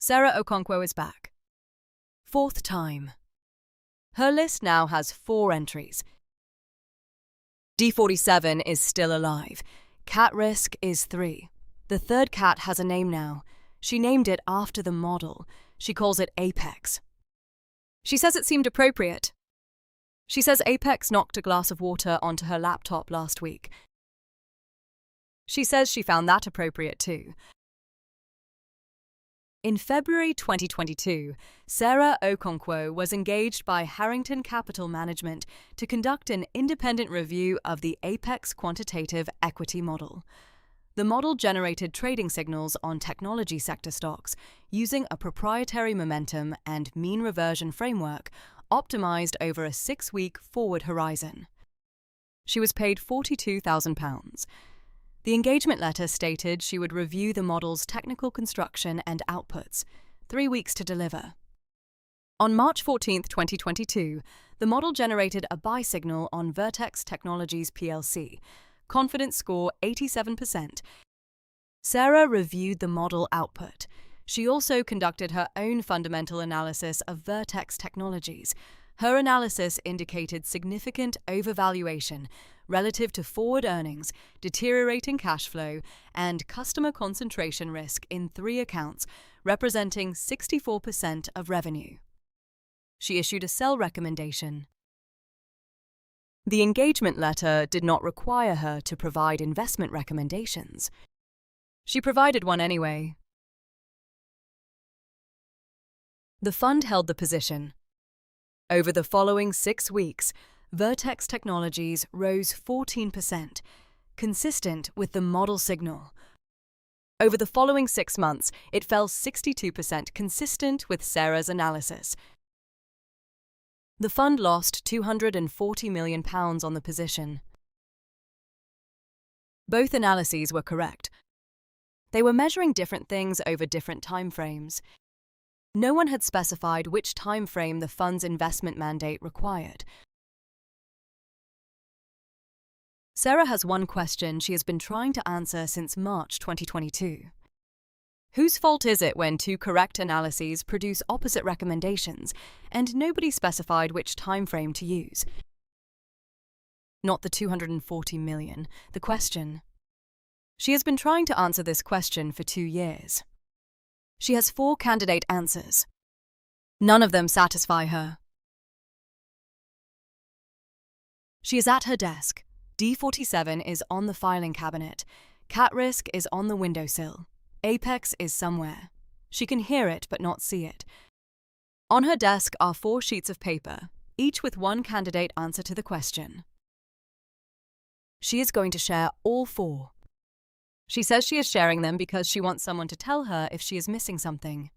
Sarah Okonkwo is back. Fourth time. Her list now has 4 entries. D47 is still alive. Cat risk is 3. The third cat has a name now. She named it after the model. She calls it Apex. She says it seemed appropriate. She says Apex knocked a glass of water onto her laptop last week. She says she found that appropriate too. In February 2022, Sarah Okonkwo was engaged by Harrington Capital Management to conduct an independent review of the Apex quantitative equity model. The model generated trading signals on technology sector stocks using a proprietary momentum and mean reversion framework optimized over a 6-week forward horizon. She was paid £42,000. The engagement letter stated she would review the model's technical construction and outputs, 3 weeks to deliver. On March 14, 2022, the model generated a buy signal on Vertex Technologies PLC, confidence score 87%. Sarah reviewed the model output. She also conducted her own fundamental analysis of Vertex Technologies. Her analysis indicated significant overvaluation relative to forward earnings, deteriorating cash flow, and customer concentration risk in 3 accounts, representing 64% of revenue. She issued a sell recommendation. The engagement letter did not require her to provide investment recommendations. She provided one anyway. The fund held the position. Over the following 6 weeks, Vertex Technologies rose 14%, consistent with the model signal. Over the following 6 months, it fell 62%, consistent with Sarah's analysis. The fund lost £240 million on the position. Both analyses were correct. They were measuring different things over different timeframes. No one had specified which timeframe the fund's investment mandate required. Sarah has one question she has been trying to answer since March 2022. Whose fault is it when 2 correct analyses produce opposite recommendations and nobody specified which timeframe to use? Not the 240 million, the question. She has been trying to answer this question for 2 years. She has 4 candidate answers. None of them satisfy her. She is at her desk. D47 is on the filing cabinet. Cat risk is on the windowsill. Apex is somewhere. She can hear it but not see it. On her desk are 4 sheets of paper, each with 1 candidate answer to the question. She is going to share all 4. She says she is sharing them because she wants someone to tell her if she is missing something.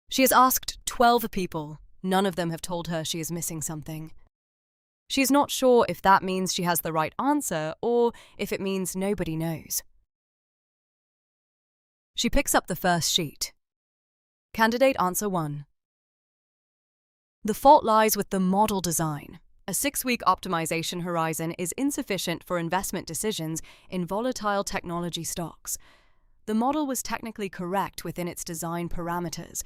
She has asked 12 people. None of them have told her she is missing something. She is not sure if that means she has the right answer or if it means nobody knows. She picks up the first sheet. Candidate answer 1. The fault lies with the model design. A 6-week optimization horizon is insufficient for investment decisions in volatile technology stocks. The model was technically correct within its design parameters,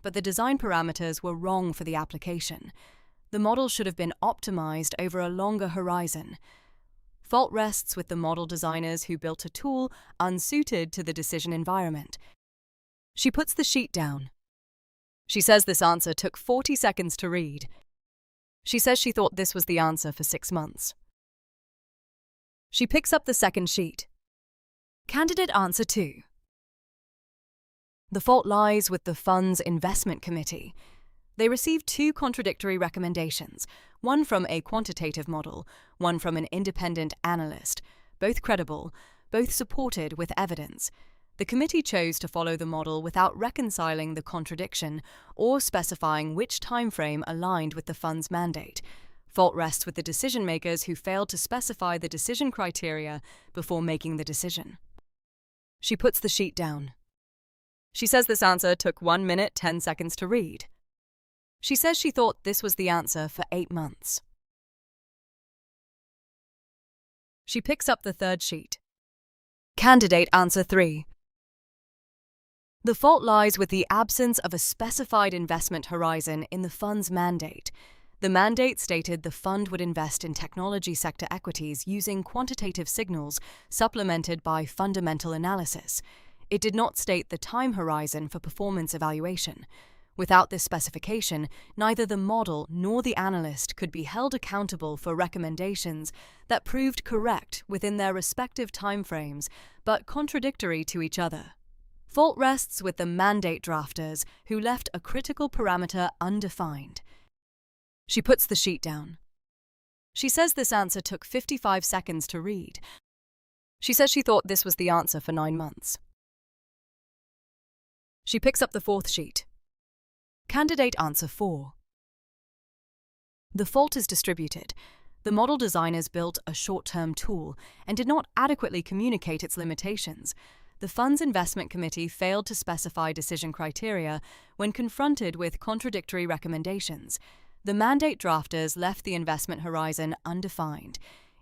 but the design parameters were wrong for the application. The model should have been optimized over a longer horizon. Fault rests with the model designers who built a tool unsuited to the decision environment. She puts the sheet down. She says this answer took 40 seconds to read. She says she thought this was the answer for 6 months. She picks up the second sheet. Candidate answer 2. The fault lies with the fund's investment committee. They received 2 contradictory recommendations, one from a quantitative model, one from an independent analyst, both credible, both supported with evidence. The committee chose to follow the model without reconciling the contradiction or specifying which timeframe aligned with the fund's mandate. Fault rests with the decision-makers who failed to specify the decision criteria before making the decision. She puts the sheet down. She says this answer took 1 minute, 10 seconds to read. She says she thought this was the answer for 8 months. She picks up the third sheet. Candidate answer 3. The fault lies with the absence of a specified investment horizon in the fund's mandate. The mandate stated the fund would invest in technology sector equities using quantitative signals supplemented by fundamental analysis. It did not state the time horizon for performance evaluation. Without this specification, neither the model nor the analyst could be held accountable for recommendations that proved correct within their respective timeframes but contradictory to each other. Fault rests with the mandate drafters, who left a critical parameter undefined. She puts the sheet down. She says this answer took 55 seconds to read. She says she thought this was the answer for 9 months. She picks up the fourth sheet. Candidate answer 4. The fault is distributed. The model designers built a short-term tool and did not adequately communicate its limitations. The fund's investment committee failed to specify decision criteria when confronted with contradictory recommendations. The mandate drafters left the investment horizon undefined.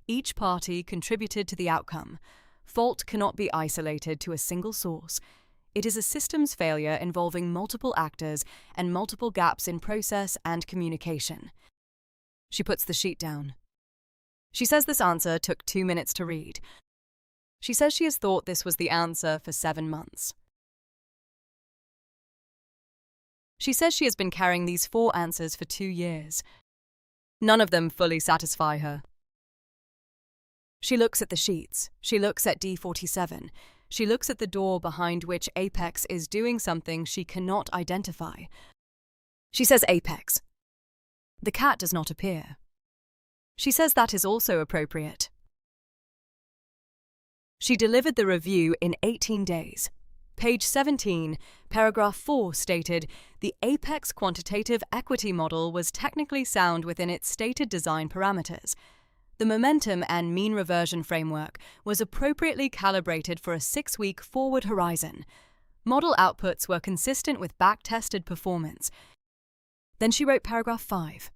Each party contributed to the outcome. Fault cannot be isolated to a single source. It is a systems failure involving multiple actors and multiple gaps in process and communication. She puts the sheet down. She says this answer took 2 minutes to read. She says she has thought this was the answer for 7 months. She says she has been carrying these 4 answers for 2 years. None of them fully satisfy her. She looks at the sheets. She looks at D47. She looks at the door behind which Apex is doing something she cannot identify. She says Apex. The cat does not appear. She says that is also appropriate. She delivered the review in 18 days. Page 17, paragraph 4 stated, the Apex quantitative equity model was technically sound within its stated design parameters. The momentum and mean reversion framework was appropriately calibrated for a 6-week forward horizon. Model outputs were consistent with back-tested performance. Then she wrote paragraph 5.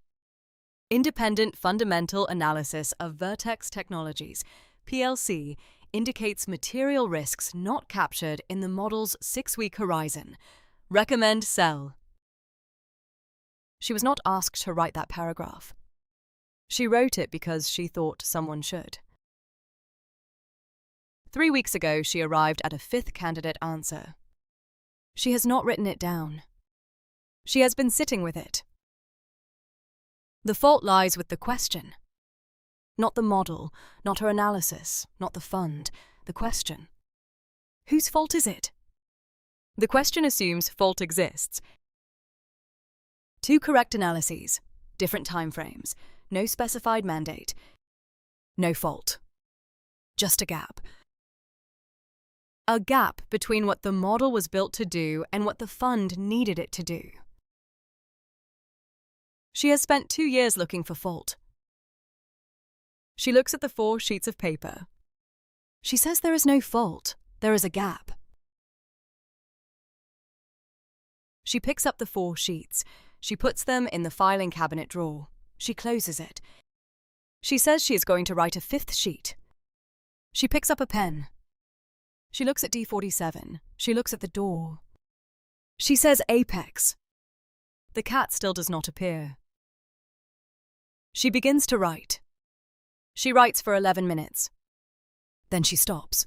Independent fundamental analysis of Vertex Technologies PLC indicates material risks not captured in the model's 6-week horizon. Recommend sell. She was not asked to write that paragraph. She wrote it because she thought someone should. 3 weeks ago, she arrived at a 5th candidate answer. She has not written it down. She has been sitting with it. The fault lies with the question. Not the model, not her analysis, not the fund, the question. Whose fault is it? The question assumes fault exists. 2 correct analyses, different timeframes, no specified mandate, no fault. Just a gap. A gap between what the model was built to do and what the fund needed it to do. She has spent 2 years looking for fault. She looks at the 4 sheets of paper. She says there is no fault, there is a gap. She picks up the 4 sheets. She puts them in the filing cabinet drawer. She closes it. She says she is going to write a 5th sheet. She picks up a pen. She looks at D47. She looks at the door. She says Apex. The cat still does not appear. She begins to write. She writes for 11 minutes. Then she stops.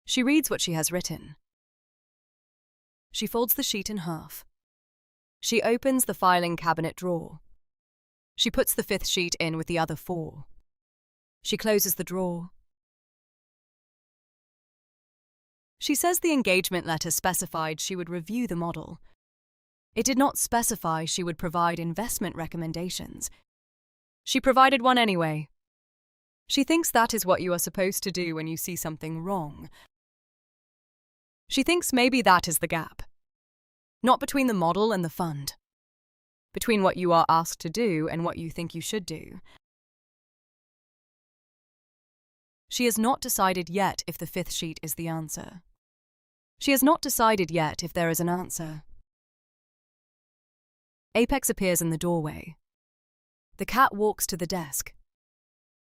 She reads what she has written. She folds the sheet in half. She opens the filing cabinet drawer. She puts the 5th sheet in with the other 4. She closes the drawer. She says the engagement letter specified she would review the model. It did not specify she would provide investment recommendations. She provided one anyway. She thinks that is what you are supposed to do when you see something wrong. She thinks maybe that is the gap. Not between the model and the fund. Between what you are asked to do and what you think you should do. She has not decided yet if the 5th sheet is the answer. She has not decided yet if there is an answer. Apex appears in the doorway. The cat walks to the desk.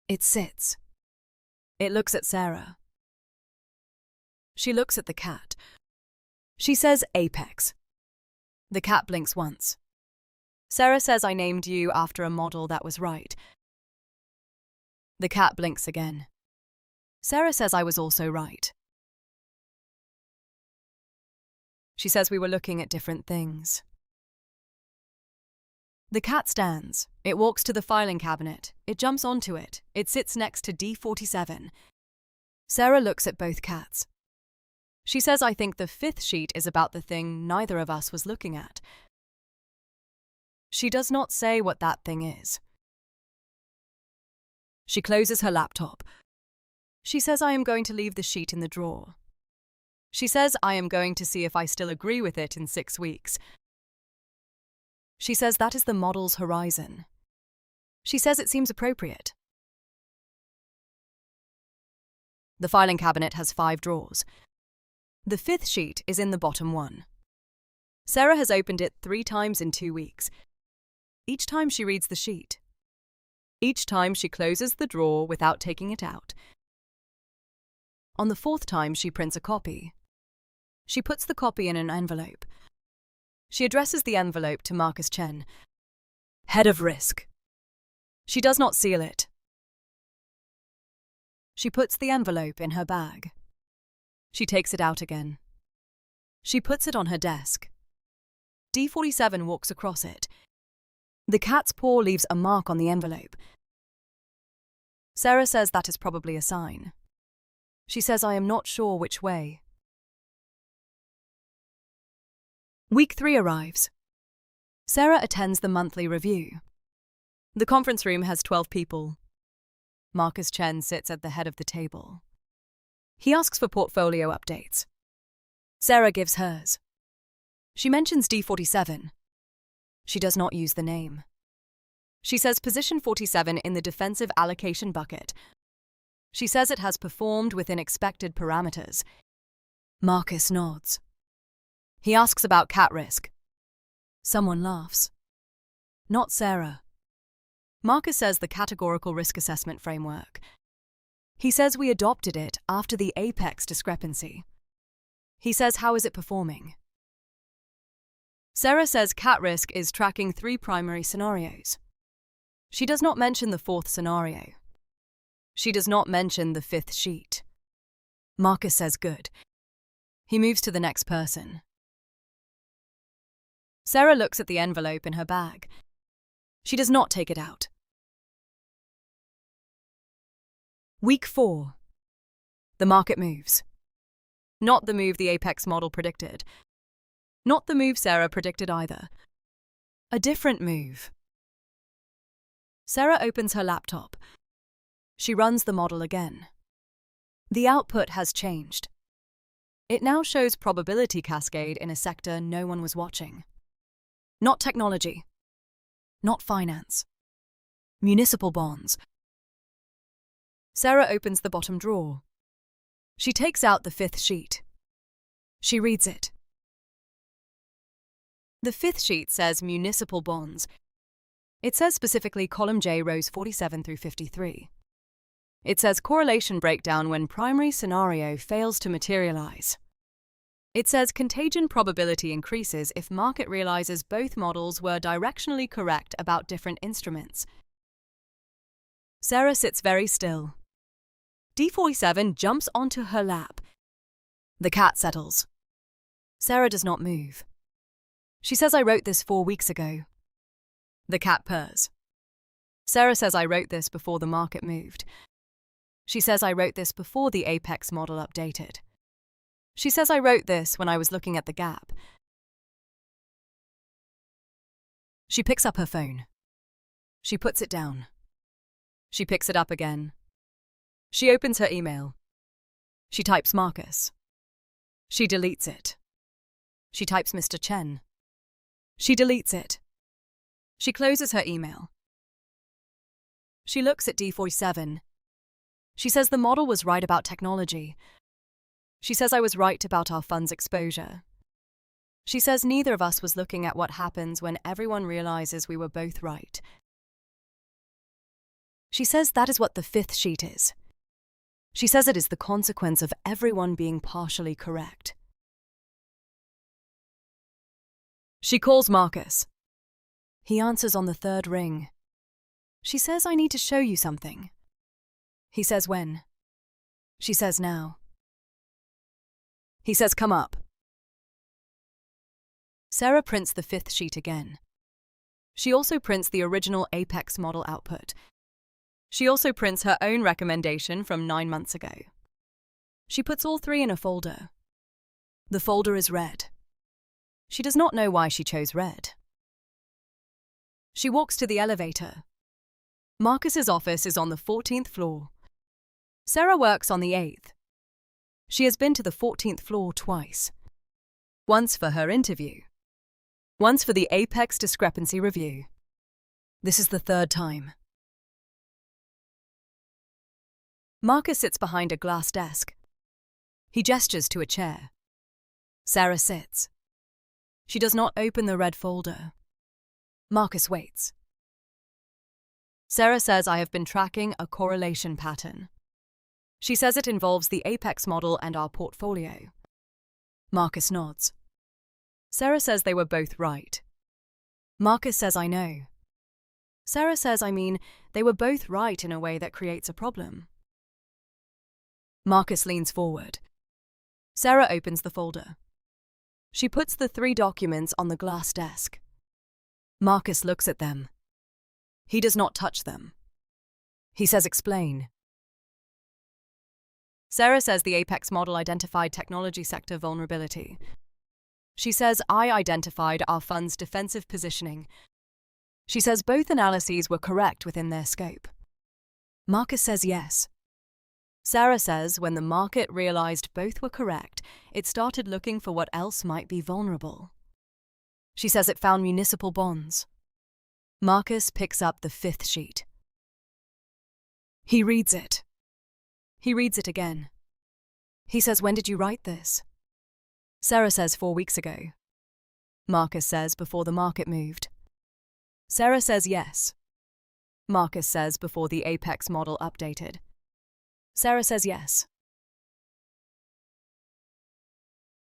It sits. It looks at Sarah. She looks at the cat. She says apex. The cat blinks once. Sarah says I named you after a model that was right. The cat blinks again. Sarah says I was also right. She says we were looking at different things. The cat stands. It walks to the filing cabinet. It jumps onto it. It sits next to D47. Sarah looks at both cats. She says I think the fifth sheet is about the thing neither of us was looking at. She does not say what that thing is. She closes her laptop. She says I am going to leave the sheet in the drawer. She says I am going to see if I still agree with it in 6 weeks. She says that is the model's horizon. She says it seems appropriate. The filing cabinet has 5 drawers. The fifth sheet is in the bottom one. Sarah has opened it 3 times in 2 weeks. Each time she reads the sheet. Each time she closes the drawer without taking it out. On the 4th time she prints a copy. She puts the copy in an envelope. She addresses the envelope to Marcus Chen, head of risk. She does not seal it. She puts the envelope in her bag. She takes it out again. She puts it on her desk. D47 walks across it. The cat's paw leaves a mark on the envelope. Sarah says that is probably a sign. She says I am not sure which way. Week 3 arrives. Sarah attends the monthly review. The conference room has 12 people. Marcus Chen sits at the head of the table. He asks for portfolio updates. Sarah gives hers. She mentions D47. She does not use the name. She says position 47 in the defensive allocation bucket. She says it has performed within expected parameters. Marcus nods. He asks about cat risk. Someone laughs. Not Sarah. Marcus says the categorical risk assessment framework. He says we adopted it after the apex discrepancy. He says how is it performing? Sarah says cat risk is tracking 3 primary scenarios. She does not mention the 4th scenario. She does not mention the 5th sheet. Marcus says good. He moves to the next person. Sarah looks at the envelope in her bag. She does not take it out. Week 4. The market moves. Not the move the apex model predicted. Not the move Sarah predicted either. A different move. Sarah opens her laptop. She runs the model again. The output has changed. It now shows probability cascade in a sector no one was watching. Not technology. Not finance. Municipal bonds. Sarah opens the bottom drawer. She takes out the 5th sheet. She reads it. The 5th sheet says municipal bonds. It says specifically column J rows 47 through 53. It says correlation breakdown when primary scenario fails to materialize. It says contagion probability increases if market realizes both models were directionally correct about different instruments. Sarah sits very still. D47 jumps onto her lap. The cat settles. Sarah does not move. She says I wrote this 4 weeks ago. The cat purrs. Sarah says I wrote this before the market moved. She says I wrote this before the apex model updated. She says I wrote this when I was looking at the gap. She picks up her phone. She puts it down. She picks it up again. She opens her email. She types Marcus. She deletes it. She types Mr. Chen. She deletes it. She closes her email. She looks at D47. She says the model was right about technology. She says I was right about our fund's exposure. She says neither of us was looking at what happens when everyone realizes we were both right. She says that is what the 5th sheet is. She says it is the consequence of everyone being partially correct. She calls Marcus. He answers on the third ring. She says, I need to show you something. He says, when? She says, now. He says, come up. Sarah prints the fifth sheet again. She also prints the original Apex model output. She also prints her own recommendation from 9 months ago. She puts all three in a folder. The folder is red. She does not know why she chose red. She walks to the elevator. Marcus's office is on the 14th floor. Sarah works on the 8th. She has been to the 14th floor twice. Once for her interview. Once for the Apex discrepancy review. This is the third time. Marcus sits behind a glass desk. He gestures to a chair. Sarah sits. She does not open the red folder. Marcus waits. Sarah says, I have been tracking a correlation pattern. She says it involves the Apex model and our portfolio. Marcus nods. Sarah says they were both right. Marcus says, I know. Sarah says, they were both right in a way that creates a problem. Marcus leans forward. Sarah opens the folder. She puts the 3 documents on the glass desk. Marcus looks at them. He does not touch them. He says, explain. Sarah says the Apex model identified technology sector vulnerability. She says, I identified our fund's defensive positioning. She says both analyses were correct within their scope. Marcus says yes. Sarah says when the market realized both were correct, it started looking for what else might be vulnerable. She says it found municipal bonds. Marcus picks up the 5th sheet. He reads it. He reads it again. He says, when did you write this? Sarah says 4 weeks ago. Marcus says before the market moved. Sarah says yes. Marcus says before the Apex model updated. Sarah says yes.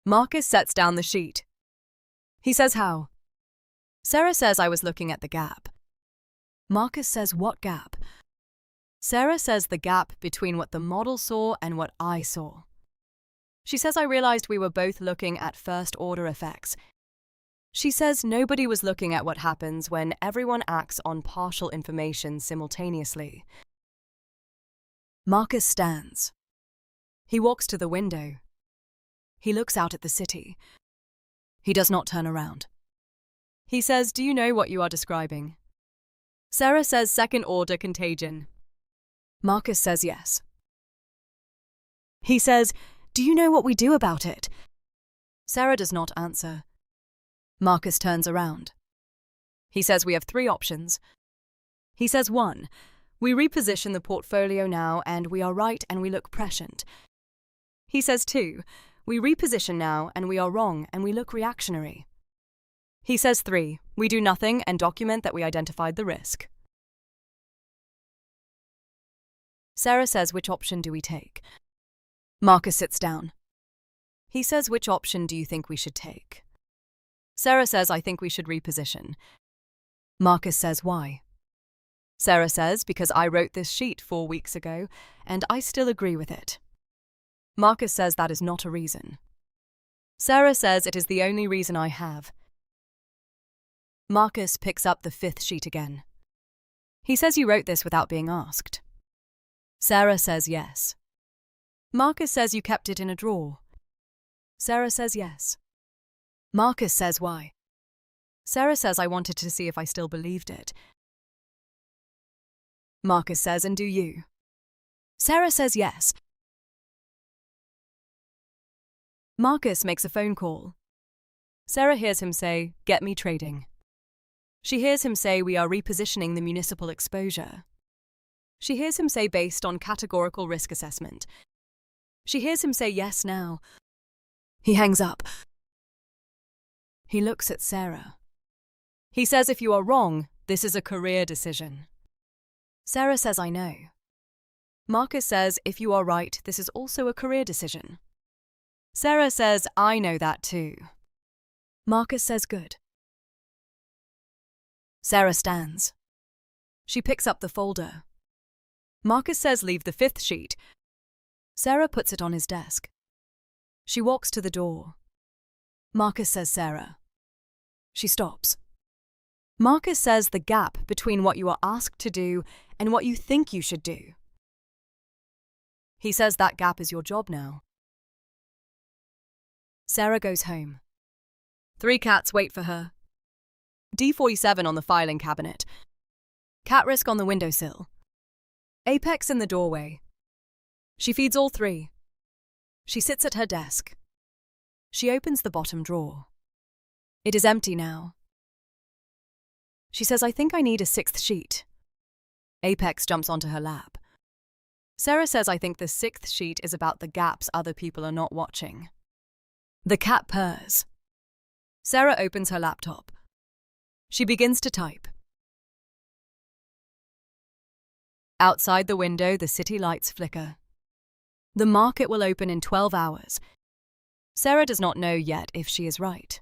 Marcus sets down the sheet. He says how? Sarah says I was looking at the gap. Marcus says what gap? Sarah says the gap between what the model saw and what I saw. She says I realized we were both looking at first-order effects. She says nobody was looking at what happens when everyone acts on partial information simultaneously. Marcus stands. He walks to the window. He looks out at the city. He does not turn around. He says, do you know what you are describing? Sarah says second-order contagion. Marcus says yes. He says, do you know what we do about it? Sarah does not answer. Marcus turns around. He says we have 3 options. He says 1, we reposition the portfolio now and we are right and we look prescient. He says 2, we reposition now and we are wrong and we look reactionary. He says 3, we do nothing and document that we identified the risk. Sarah says, which option do we take? Marcus sits down. He says, which option do you think we should take? Sarah says, I think we should reposition. Marcus says, why? Sarah says, because I wrote this sheet 4 weeks ago, and I still agree with it. Marcus says that is not a reason. Sarah says it is the only reason I have. Marcus picks up the 5th sheet again. He says you wrote this without being asked. Sarah says yes. Marcus says you kept it in a drawer. Sarah says yes. Marcus says why? Sarah says I wanted to see if I still believed it. Marcus says, and do you? Sarah says yes. Marcus makes a phone call. Sarah hears him say, get me trading. She hears him say we are repositioning the municipal exposure. She hears him say based on categorical risk assessment. She hears him say yes now. He hangs up. He looks at Sarah. He says if you are wrong, this is a career decision. Sarah says I know. Marcus says if you are right, this is also a career decision. Sarah says I know that too. Marcus says good. Sarah stands. She picks up the folder. Marcus says leave the 5th sheet. Sarah puts it on his desk. She walks to the door. Marcus says Sarah. She stops. Marcus says the gap between what you are asked to do and what you think you should do. He says that gap is your job now. Sarah goes home. 3 cats wait for her. D47 on the filing cabinet. Cat risk on the windowsill. Apex in the doorway. She feeds all 3. She sits at her desk. She opens the bottom drawer. It is empty now. She says, I think I need a 6th sheet. Apex jumps onto her lap. Sarah says, I think the 6th sheet is about the gaps other people are not watching. The cat purrs. Sarah opens her laptop. She begins to type. Outside the window, the city lights flicker. The market will open in 12 hours. Sarah does not know yet if she is right.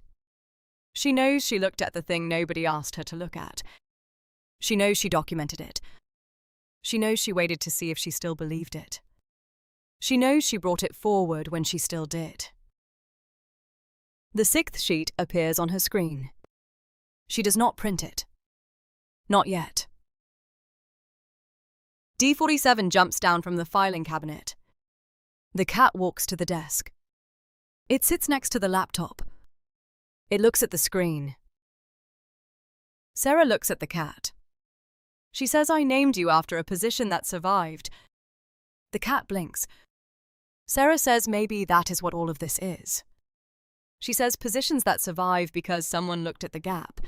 She knows she looked at the thing nobody asked her to look at. She knows she documented it. She knows she waited to see if she still believed it. She knows she brought it forward when she still did. The 6th sheet appears on her screen. She does not print it. Not yet. D47 jumps down from the filing cabinet. The cat walks to the desk. It sits next to the laptop. It looks at the screen. Sarah looks at the cat. She says, I named you after a position that survived. The cat blinks. Sarah says maybe that is what all of this is. She says positions that survive because someone looked at the gap.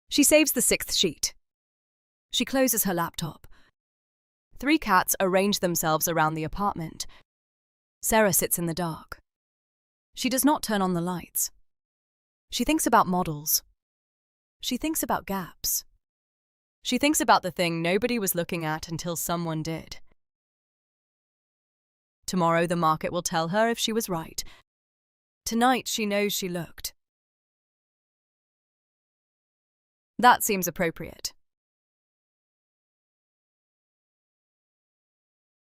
She saves the 6th sheet. She closes her laptop. 3 cats arrange themselves around the apartment. Sarah sits in the dark. She does not turn on the lights. She thinks about models. She thinks about gaps. She thinks about the thing nobody was looking at until someone did. Tomorrow the market will tell her if she was right. Tonight she knows she looked. That seems appropriate.